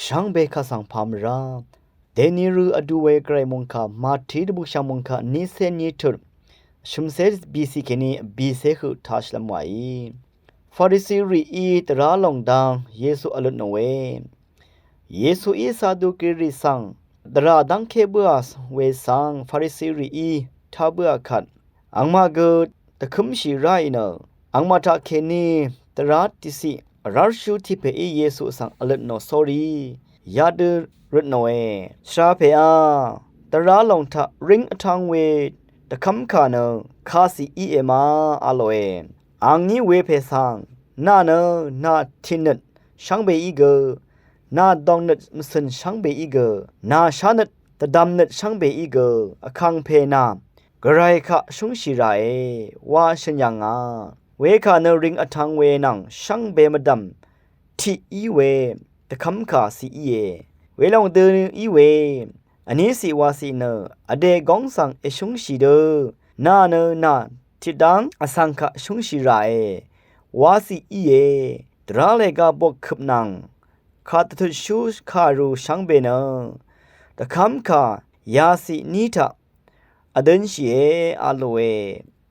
ช่างเบคาสังพามราเดนิรูอดูเวไกรมงคามาทีดบุกชามงคานิเซนิทุรชุมเซบีซีเคนีบีเซคุทัชลำไวฟาริสีรีอีตราลงดังเยซูอลุนเวเยซูอีซาดูกิริสังตราดังเคบัวสเวสังฟาริสีรีอีทาบัวขัดอังมาเกิดตะคุมชีไรเนออังมาทาเคนีตราติสิราชูที่เปเยซูสังอลุนโนสอรียาดืรดโนเอชาเพอาตราลงทะริงอทังเวตะคำคาเนคาสีอีเอมาอโลเออังนี้เวเพสังนาเนนาทินนช่างเบอีเกนาดองนึดมสันช่างเบอีเกนาชานึดตะดำนึดช่างเบอีเกอคังเพนากระไรคะชุงชิไรว่าฉันยังเวคาเนริงอทังเวนังช่างเบมดำที่อีเวตะคำคาสีอีเอเวลองเดินอีเวอันนี้สิวาสีเนอเดกองสังเอชุงชีเดนาเนนาทิดังอสังคะชุงชิไรวาสีอีเอตราเลกาบกขบนังคาตทุชูคารูช่างเบเนตะคำคายาสีนิทะอเดินชีเออาโลเอ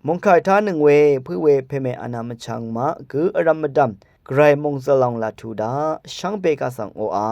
มงคายท่าหนึ่งเวผู้เวเพเมอนามชังมาคืออรัมมดัมไกรมงสลองลาทูดาช่างเบกาสังโออา